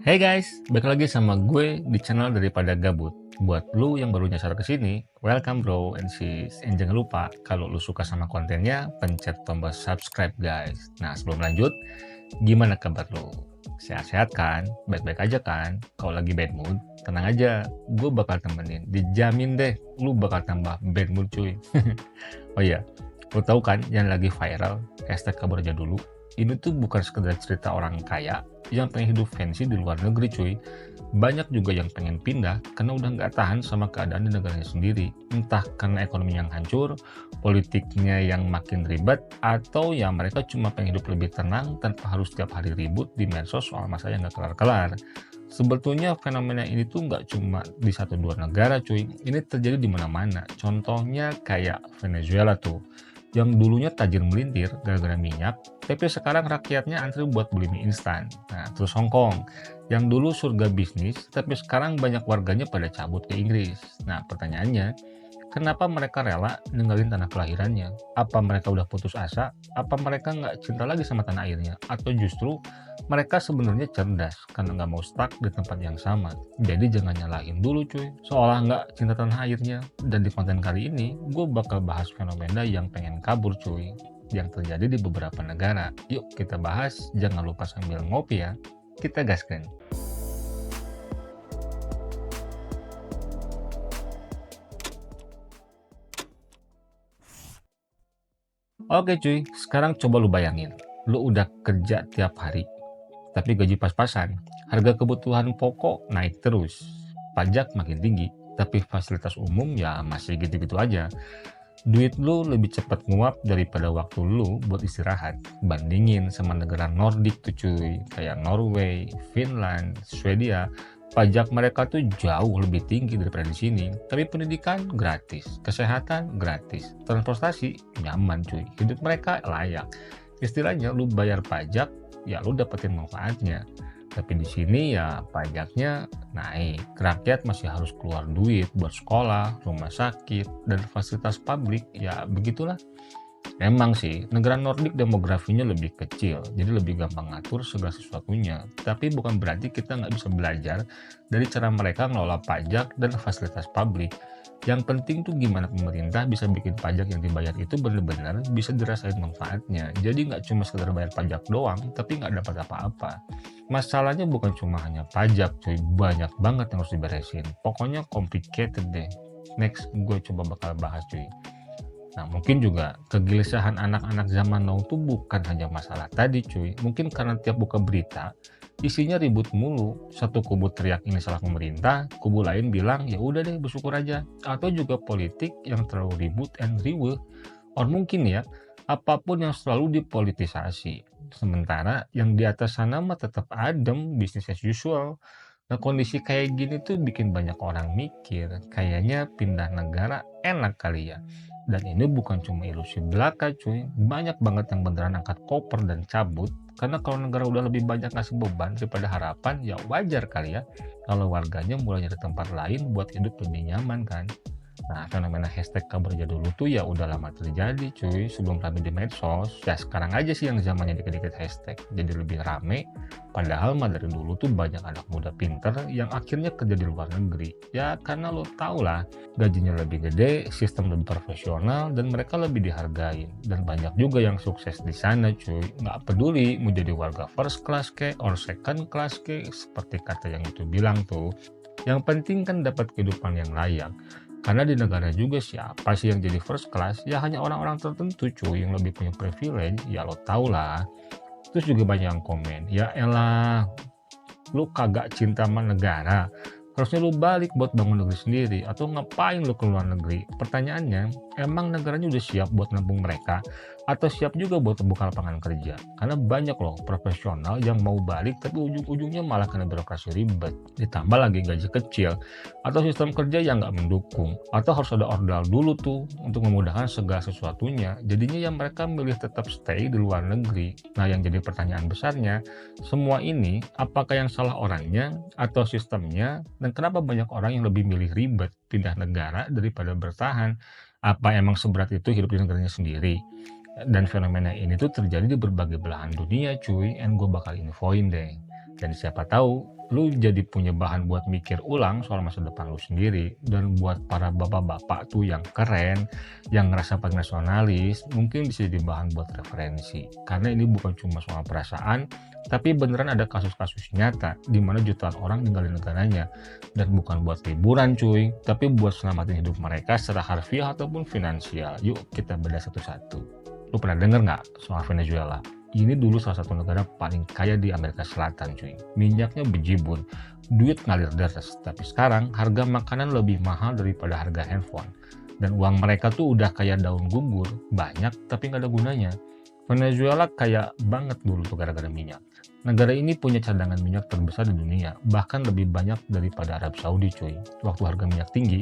Hey guys, balik lagi sama gue di channel Daripada Gabut. Buat lu yang baru nyasar ke sini, welcome bro and sis. And jangan lupa kalau lu suka sama kontennya, pencet tombol subscribe guys. Nah, sebelum lanjut, gimana kabar lu? Sehat-sehat kan? Baik-baik aja kan? Kalau lagi bad mood, tenang aja, gue bakal temenin. Dijamin deh, lu bakal tambah bad mood cuy. Oh iya, lu tahu kan yang lagi viral, hashtag kabar aja dulu. Ini tuh bukan sekedar cerita orang kaya yang pengen hidup fancy di luar negeri cuy. Banyak juga yang pengen pindah karena udah nggak tahan sama keadaan di negaranya sendiri. Entah karena ekonomi yang hancur, politiknya yang makin ribet, atau ya mereka cuma pengen hidup lebih tenang tanpa harus setiap hari ribut di medsos soal masalah yang nggak kelar-kelar. Sebetulnya fenomena ini tuh nggak cuma di satu dua negara cuy, ini terjadi di mana-mana. Contohnya kayak Venezuela tuh, yang dulunya tajir melintir gara-gara minyak, tapi sekarang rakyatnya antri buat beli mie instan. Nah, terus Hong Kong, yang dulu surga bisnis, tapi sekarang banyak warganya pada cabut ke Inggris. Nah, pertanyaannya, kenapa mereka rela ninggalin tanah kelahirannya? Apa mereka udah putus asa? Apa mereka nggak cinta lagi sama tanah airnya? Atau justru mereka sebenarnya cerdas karena nggak mau stuck di tempat yang sama? Jadi jangan nyalahin dulu cuy, seolah nggak cinta tanah airnya. Dan di konten kali ini, gue bakal bahas fenomena yang pengen kabur cuy, yang terjadi di beberapa negara. Yuk kita bahas, jangan lupa sambil ngopi ya. Kita gaskan. Oke cuy, sekarang coba lu bayangin. Lu udah kerja tiap hari, tapi gaji pas-pasan. Harga kebutuhan pokok naik terus. Pajak makin tinggi, tapi fasilitas umum ya masih gitu-gitu aja. Duit lu lebih cepat nguap daripada waktu lu buat istirahat. Bandingin sama negara Nordik tuh cuy, kayak Norway, Finland, Swedia. Pajak mereka tuh jauh lebih tinggi daripada di sini. Tapi pendidikan gratis, kesehatan gratis, transportasi nyaman cuy. Hidup mereka layak. Istilahnya lu bayar pajak, ya lu dapetin manfaatnya. Tapi di sini ya pajaknya naik. Rakyat masih harus keluar duit buat sekolah, rumah sakit, dan fasilitas publik. Ya begitulah. Memang sih, negara Nordik demografinya lebih kecil, jadi lebih gampang ngatur segala sesuatunya. Tapi bukan berarti kita nggak bisa belajar dari cara mereka ngelola pajak dan fasilitas publik. Yang penting tuh gimana pemerintah bisa bikin pajak yang dibayar itu benar-benar bisa dirasain manfaatnya. Jadi nggak cuma sekedar bayar pajak doang, tapi nggak dapat apa-apa. Masalahnya bukan cuma hanya pajak, cuy. Banyak banget yang harus diberesin. Pokoknya complicated deh. Next, gue coba bakal bahas cuy. Nah, mungkin juga kegelisahan anak-anak zaman now tuh bukan hanya masalah tadi cuy. Mungkin karena tiap buka berita, isinya ribut mulu. Satu kubu teriak ini salah pemerintah, kubu lain bilang ya udah deh bersyukur aja. Atau juga politik yang terlalu ribut and riweuh. Or mungkin ya, apapun yang selalu dipolitisasi. Sementara yang di atas sana mah tetap adem, business as usual. Nah, kondisi kayak gini tuh bikin banyak orang mikir, kayaknya pindah negara enak kali ya. Dan ini bukan cuma ilusi belaka cuy, banyak banget yang beneran angkat koper dan cabut. Karena kalau negara udah lebih banyak ngasih beban daripada harapan, ya wajar kali ya kalau warganya mulai nyari tempat lain buat hidup lebih nyaman kan. Nah, fenomena hashtag kabar aja dulu tuh ya udah lama terjadi cuy, sebelum rame di medsos. Ya sekarang aja sih yang zamannya dikit-dikit hashtag, jadi lebih rame. Padahal mah dari dulu tuh banyak anak muda pinter yang akhirnya kerja di luar negeri. Ya karena lo tau lah, gajinya lebih gede, sistem lebih profesional, dan mereka lebih dihargain. Dan banyak juga yang sukses di sana cuy. Nggak peduli mau jadi warga first class ke or second class ke, seperti kata yang itu bilang tuh. Yang penting kan dapat kehidupan yang layak. Karena di negara juga siapa sih yang jadi first class? Ya hanya orang-orang tertentu cuy yang lebih punya privilege, ya lo tau lah. Terus juga banyak yang komen, ya elah lu kagak cinta sama negara, harusnya lu balik buat bangun negeri sendiri, atau ngapain lu ke luar negeri. Pertanyaannya, emang negaranya udah siap buat nampung mereka atau siap juga buat membuka lapangan kerja? Karena banyak loh profesional yang mau balik tapi ujung-ujungnya malah kena birokrasi ribet, ditambah lagi gaji kecil atau sistem kerja yang nggak mendukung, atau harus ada ordal dulu tuh untuk memudahkan segala sesuatunya. Jadinya yang mereka milih tetap stay di luar negeri. Nah, yang jadi pertanyaan besarnya, semua ini apakah yang salah orangnya atau sistemnya, dan kenapa banyak orang yang lebih milih ribet pindah negara daripada bertahan? Apa emang seberat itu hidup di negaranya sendiri? Dan fenomena ini tuh terjadi di berbagai belahan dunia cuy, and gue bakal infoin deh. Dan siapa tahu lu jadi punya bahan buat mikir ulang soal masa depan lu sendiri. Dan buat para bapak-bapak tuh yang keren, yang ngerasa paling nasionalis, mungkin bisa jadi bahan buat referensi. Karena ini bukan cuma soal perasaan, tapi beneran ada kasus-kasus nyata di mana jutaan orang ninggalin negaranya. Dan bukan buat liburan cuy, tapi buat selamatin hidup mereka secara harfiah ataupun finansial. Yuk kita bedah satu-satu. Lu pernah denger nggak soal Venezuela? Ini dulu salah satu negara paling kaya di Amerika Selatan cuy. Minyaknya bejibun, duit ngalir deras. Tapi sekarang harga makanan lebih mahal daripada harga handphone. Dan uang mereka tuh udah kayak daun gugur, banyak tapi nggak ada gunanya. Venezuela kaya banget dulu tuh gara-gara minyak. Negara ini punya cadangan minyak terbesar di dunia, bahkan lebih banyak daripada Arab Saudi cuy. Waktu harga minyak tinggi,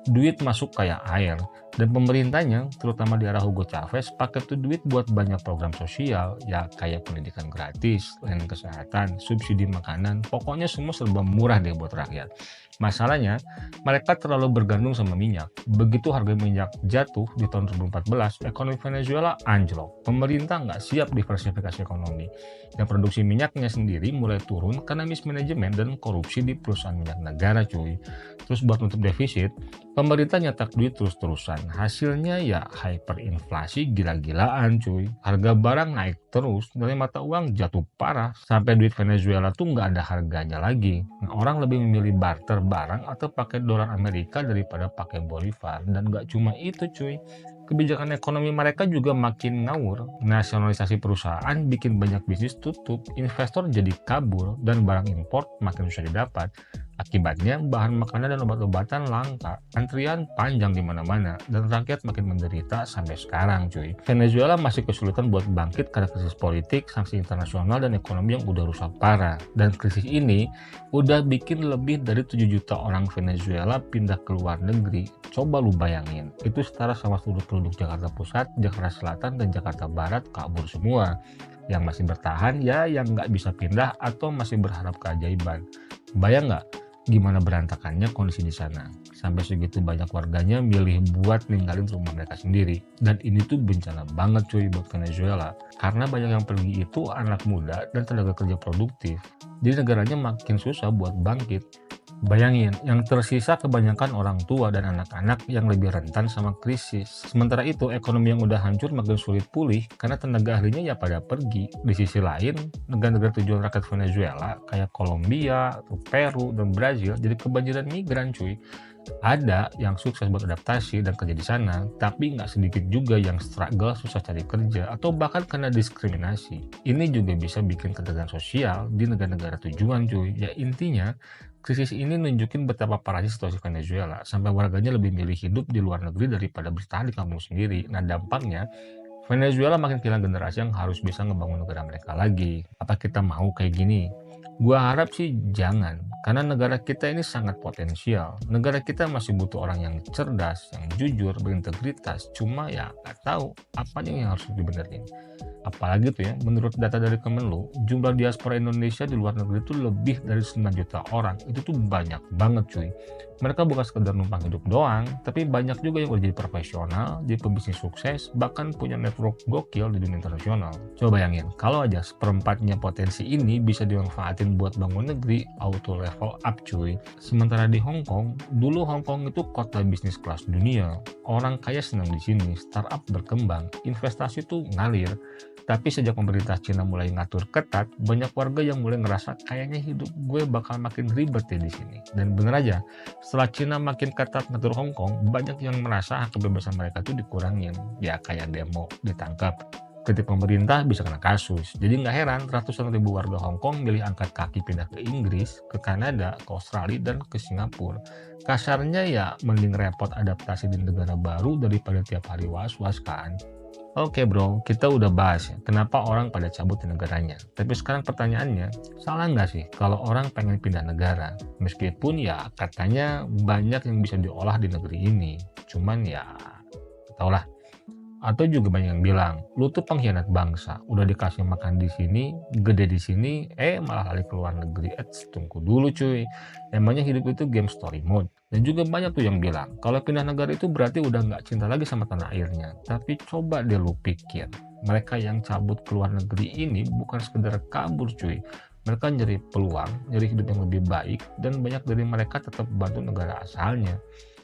duit masuk kayak air. Dan pemerintahnya, terutama di era Hugo Chavez, pakai tuh duit buat banyak program sosial, ya kayak pendidikan gratis, layanan kesehatan, subsidi makanan, pokoknya semua serba murah deh buat rakyat. Masalahnya, mereka terlalu bergantung sama minyak. Begitu harga minyak jatuh di tahun 2014, ekonomi Venezuela anjlok. Pemerintah nggak siap diversifikasi ekonomi. Dan produksi minyaknya sendiri mulai turun karena mismanajemen dan korupsi di perusahaan minyak negara cuy. Terus buat nutup defisit, pemerintah nyetak duit terus-terusan. Hasilnya ya hyperinflasi gila-gilaan cuy. Harga barang naik terus, nilai mata uang jatuh parah. Sampai duit Venezuela tuh nggak ada harganya lagi. Nah, orang lebih memilih barter barang atau pakai dolar Amerika daripada pakai bolivar. Dan nggak cuma itu cuy. Kebijakan ekonomi mereka juga makin ngawur. Nasionalisasi perusahaan bikin banyak bisnis tutup, investor jadi kabur, dan barang impor makin susah didapat. Akibatnya, bahan makanan dan obat-obatan langka, antrian panjang di mana-mana, dan rakyat makin menderita sampai sekarang cuy. Venezuela masih kesulitan buat bangkit karena krisis politik, sanksi internasional, dan ekonomi yang udah rusak parah. Dan krisis ini udah bikin lebih dari 7 juta orang Venezuela pindah ke luar negeri. Coba lu bayangin, itu setara sama seluruh penduduk Jakarta Pusat, Jakarta Selatan, dan Jakarta Barat kabur semua. Yang masih bertahan ya yang nggak bisa pindah atau masih berharap keajaiban. Bayang nggak gimana berantakannya kondisi di sana? Sampai segitu banyak warganya milih buat ninggalin rumah mereka sendiri. Dan ini tuh bencana banget cuy buat Venezuela. Karena banyak yang pergi itu anak muda dan tenaga kerja produktif. Jadi negaranya makin susah buat bangkit. Bayangin, yang tersisa kebanyakan orang tua dan anak-anak yang lebih rentan sama krisis. Sementara itu, ekonomi yang udah hancur makin sulit pulih karena tenaga ahlinya ya pada pergi. Di sisi lain, negara-negara tujuan rakyat Venezuela kayak Kolombia, Peru, dan Brazil jadi kebanjiran migran cuy. Ada yang sukses beradaptasi dan kerja di sana, tapi nggak sedikit juga yang struggle susah cari kerja atau bahkan kena diskriminasi. Ini juga bisa bikin ketegangan sosial di negara-negara tujuan cuy. Ya intinya, krisis ini nunjukin betapa parahnya situasi Venezuela, sampai warganya lebih milih hidup di luar negeri daripada bertahan di kampung sendiri. Nah dampaknya, Venezuela makin kehilangan generasi yang harus bisa ngebangun negara mereka lagi. Apa kita mau kayak gini? Gua harap sih jangan, karena negara kita ini sangat potensial. Negara kita masih butuh orang yang cerdas, yang jujur, berintegritas. Cuma ya nggak tahu apanya yang harus dibenerin. Apalagi tuh ya, menurut data dari Kemenlu, jumlah diaspora Indonesia di luar negeri itu lebih dari 9 juta orang. Itu tuh banyak banget cuy. Mereka bukan sekedar numpang hidup doang, tapi banyak juga yang udah jadi profesional, jadi pebisnis sukses, bahkan punya network gokil di dunia internasional. Coba bayangin, kalau aja seperempatnya potensi ini bisa dimanfaatin buat bangun negeri, auto level up cuy. Sementara di Hong Kong, dulu Hong Kong itu kota bisnis kelas dunia. Orang kaya senang di sini, startup berkembang, investasi tuh ngalir. Tapi sejak pemerintah Cina mulai ngatur ketat, banyak warga yang mulai ngerasa kayaknya hidup gue bakal makin ribet ya di sini. Dan bener aja, setelah Cina makin ketat ngatur Hong Kong, banyak yang merasa hak kebebasan mereka tuh dikurangin. Ya kayak demo, ditangkap, kritik pemerintah bisa kena kasus. Jadi nggak heran ratusan ribu warga Hong Kong milih angkat kaki pindah ke Inggris, ke Kanada, ke Australia, dan ke Singapura. Kasarnya ya mending repot adaptasi di negara baru daripada tiap hari was-was kan. Oke bro, kita udah bahas ya, kenapa orang pada cabut di negaranya. Tapi sekarang pertanyaannya, salah nggak sih kalau orang pengen pindah negara? Meskipun ya katanya banyak yang bisa diolah di negeri ini. Cuman ya, taulah. Atau juga banyak yang bilang, lu tuh pengkhianat bangsa, udah dikasih makan di sini, gede di sini, malah lari ke luar negeri. Tunggu dulu cuy, emangnya hidup itu game story mode? Dan juga banyak tuh yang bilang, kalau pindah negara itu berarti udah nggak cinta lagi sama tanah airnya. Tapi coba deh lu pikir, mereka yang cabut ke luar negeri ini bukan sekedar kabur cuy, Mereka nyari peluang, nyari hidup yang lebih baik, dan banyak dari mereka tetap bantu negara asalnya.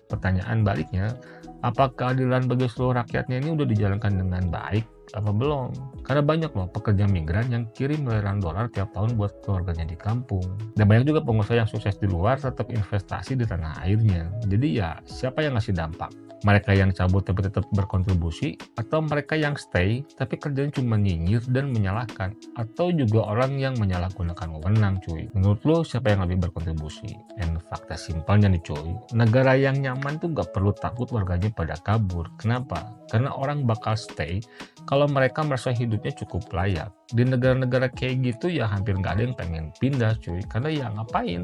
Pertanyaan baliknya, apakah keadilan bagi seluruh rakyatnya ini udah dijalankan dengan baik apa belum? Karena banyak loh pekerja migran yang kirim miliaran dolar tiap tahun buat keluarganya di kampung. Dan banyak juga pengusaha yang sukses di luar tetap investasi di tanah airnya. Jadi ya, siapa yang ngasih dampak? Mereka yang cabut tapi tetap berkontribusi, atau mereka yang stay tapi kerjanya cuma nyinyir dan menyalahkan, atau juga orang yang menyalahgunakan wewenang cuy. Menurut lo siapa yang lebih berkontribusi? And fakta simpelnya nih cuy, negara yang nyaman tuh gak perlu takut warganya pada kabur. Kenapa? Karena orang bakal stay kalau mereka merasa hidupnya cukup layak. Di negara-negara kayak gitu ya hampir nggak ada yang pengen pindah cuy, karena ya ngapain,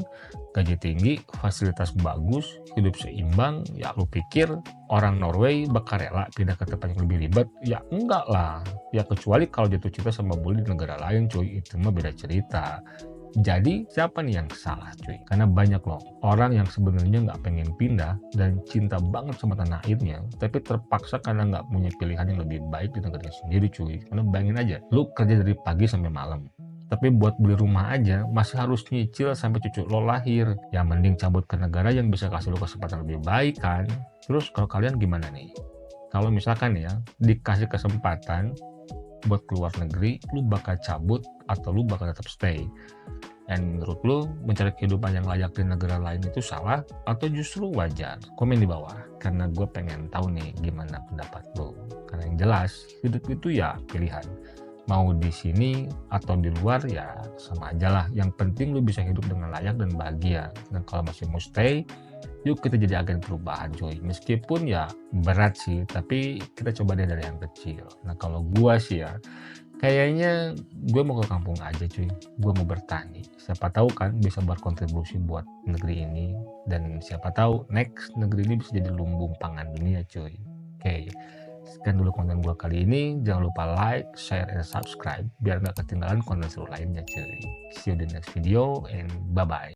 gaji tinggi, fasilitas bagus, hidup seimbang. Ya lu pikir orang Norway bakal rela pindah ke tempat yang lebih ribet? Ya enggak lah, ya kecuali kalau jatuh cinta sama bully di negara lain cuy, itu mah beda cerita. Jadi siapa nih yang salah cuy? Karena banyak loh orang yang sebenarnya nggak pengen pindah dan cinta banget sama tanah airnya, tapi terpaksa karena nggak punya pilihan yang lebih baik di negaranya sendiri cuy. Karena bayangin aja, lu kerja dari pagi sampai malam, tapi buat beli rumah aja masih harus nyicil sampai cucu lo lahir. Ya mending cabut ke negara yang bisa kasih lo kesempatan lebih baik kan. Terus kalau kalian gimana nih? Kalau misalkan ya dikasih kesempatan buat keluar negeri, lu bakal cabut atau lu bakal tetap stay? Dan menurut lu mencari kehidupan yang layak di negara lain itu salah atau justru wajar? Komen di bawah, karena gue pengen tahu nih gimana pendapat lu. Karena yang jelas hidup itu ya pilihan, mau di sini atau di luar ya sama aja lah. Yang penting lu bisa hidup dengan layak dan bahagia. Dan kalau masih mau stay, yuk kita jadi agen perubahan cuy. Meskipun ya berat sih, tapi kita coba deh dari yang kecil. Nah kalau gua sih ya, kayaknya gue mau ke kampung aja cuy. Gue mau bertani. Siapa tahu kan bisa berkontribusi buat negeri ini. Dan siapa tahu next negeri ini bisa jadi lumbung pangan dunia cuy. Oke, sekian dulu konten gue kali ini. Jangan lupa like, share, and subscribe biar nggak ketinggalan konten seru lainnya cuy. See you di next video and bye-bye.